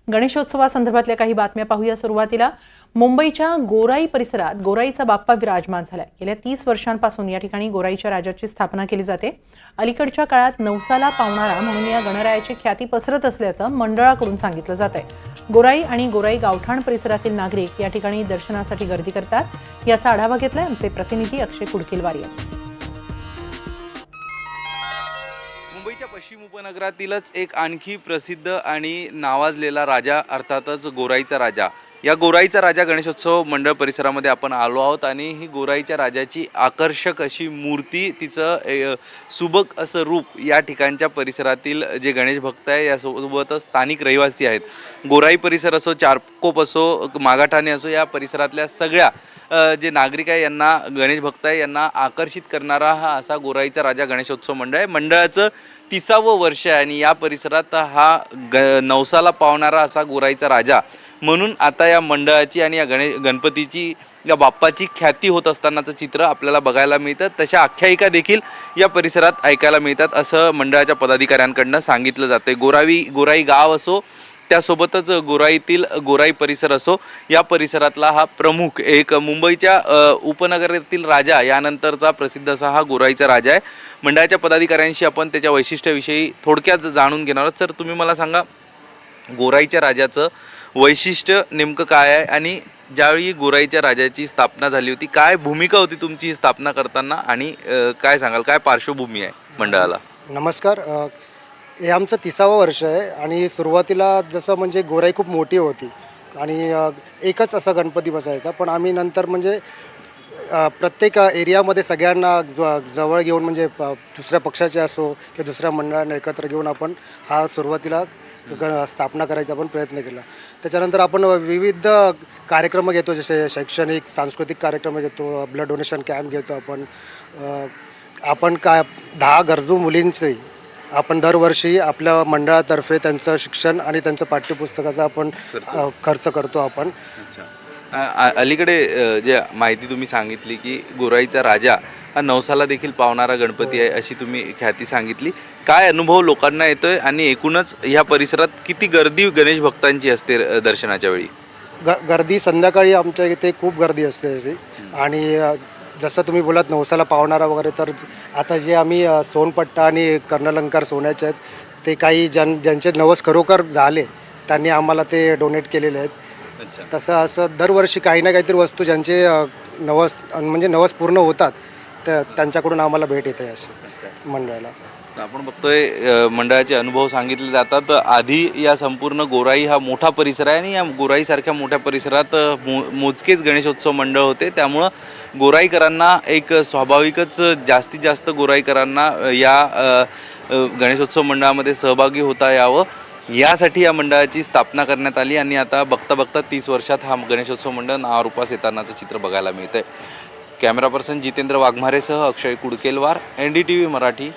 गणेशोत्सवासंदर्भातल्या काही बातम्या पाहूया। सुरुवातीला मुंबईच्या गोराई परिसरात गोराईचा बाप्पा विराजमान झालाय। गेल्या 30 वर्षांपासून या ठिकाणी गोराईच्या राजाची स्थापना केली जाते। अलीकडच्या काळात नवसाला पावणारा म्हणून या गणरायाची ख्याती पसरत असल्याचं मंडळाकडून सांगितलं जात आहे। गोराई आणि गोराई गावठाण परिसरातील नागरिक या ठिकाणी दर्शनासाठी गर्दी करतात। याचा आढावा घेतलाय आमचे प्रतिनिधी अक्षय कुडकेलवार यांनी। मुंबईच्या पश्चिम उपनगरातीलच एक आणखी प्रसिद्ध आणि नावाजलेला राजा अर्थातच गोराईचा राजा। या गोराईचा राजा गणेशोत्सव मंडळ परिसरामध्ये आपण आलो आहोत आणि ही गोराईच्या राजाची आकर्षक अशी मूर्ती, तिचं सुबक असं रूप या ठिकाणच्या परिसरातील जे गणेश भक्त आहे यासोबतच स्थानिक रहिवासी आहेत। गोराई परिसर असो, चारकोप असो, मागाठाणे असो, या परिसरातल्या सगळ्या जे नागरिक आहे यांना, गणेश भक्त आहे यांना आकर्षित करणारा हा असा गोराईचा राजा गणेशोत्सव मंडळ आहे। मंडळाचं 30वं वर्ष आहे आणि या परिसरात हा नवसाला पावणारा असा गोराईचा राजा म्हणून आता या मंडळाची आणि या गणपतीची, या बाप्पाची ख्याती होत असतानाचं चित्र आपल्याला बघायला मिळतं। तशा आख्यायिका देखील या परिसरात ऐकायला मिळतात असं मंडळाच्या पदाधिकाऱ्यांकडनं सांगितलं जाते। गोराई गाव असो, त्यासोबतच गोराईतील गोराई परिसर असो, या परिसरातला हा प्रमुख एक मुंबईच्या उपनगरातील राजा यानंतरचा प्रसिद्ध असा हा गोराईचा राजा आहे। मंडळाच्या पदाधिकाऱ्यांशी आपण त्याच्या वैशिष्ट्याविषयी थोडक्यात जाणून घेणार आहोत। सर, तुम्ही मला सांगा, गोराईच्या राजाचं वैशिष्ट्य नेमकं काय आहे आणि ज्यावेळी गोराईच्या राजाची स्थापना झाली होती, काय भूमिका होती तुमची ही स्थापना करताना आणि काय सांगाल, काय पार्श्वभूमी आहे मंडळाला? नमस्कार। हे आमचं 30वं वर्ष आहे आणि सुरुवातीला जसं म्हणजे गोराई खूप मोठी होती आणि एकच असा गणपती बसायचा, पण आम्ही नंतर म्हणजे प्रत्येक एरियामध्ये सगळ्यांना जवळ घेऊन, म्हणजे दुसऱ्या पक्षाचे असो किंवा दुसऱ्या मंडळांना एकत्र घेऊन आपण हा सुरुवातीला स्थापना करायचा आपण प्रयत्न केला। त्याच्यानंतर आपण विविध कार्यक्रम घेतो, जसे शैक्षणिक, सांस्कृतिक कार्यक्रम घेतो, ब्लड डोनेशन कॅम्प घेतो आपण 10 गरजू मुलींचे आपण दरवर्षी आपल्या मंडळातर्फे त्यांचं शिक्षण आणि त्यांचं पाठ्यपुस्तकाचा आपण खर्च करतो आपण। अलीकडे जे माहिती तुम्ही सांगितली की गोराईचा राजा हा नवसाला देखील पावणारा गणपती आहे अशी तुम्ही ख्याती सांगितली, काय अनुभव लोकांना येतोय आणि एकूणच ह्या परिसरात किती गर्दी गणेश भक्तांची असते दर्शनाच्या वेळी? गर्दी संध्याकाळी आमच्या इथे खूप गर्दी असते अशी। आणि जसं तुम्ही बोलात नवसाला पावणारा वगैरे, तर आता जे आम्ही सोनपट्टा आणि कर्णलंकार सोन्याचे आहेत ते काही ज्यांचे नवस खरोखर झाले त्यांनी आम्हाला ते डोनेट केलेले आहेत। तसं असं दरवर्षी काही ना काहीतरी वस्तू ज्यांचे नवस पूर्ण होतात त्यांच्याकडून आम्हाला भेट येते अशी मंडळाला। आपण बघतोय मंडळाचे अनुभव सांगितले जातात। आधी या संपूर्ण गोराई हा मोठा परिसर आहे आणि या गोराईसारख्या मोठ्या परिसरात मोजकेच गणेशोत्सव मंडळ होते, त्यामुळं गोराईकरांना एक स्वाभाविकच जास्तीत जास्त गोराईकरांना या गणेशोत्सव मंडळामध्ये सहभागी होता यावं यासाठी या मंडळाची स्थापना करण्यात आली आणि आता बघता बघता 30 वर्षात हा गणेशोत्सव मंडळ नावारूपास येतानाचं चित्र बघायला मिळतंय। कॅमेरा पर्सन जितेंद्र वाघमारेसह अक्षय कुडकेलवार, NDTV मराठी,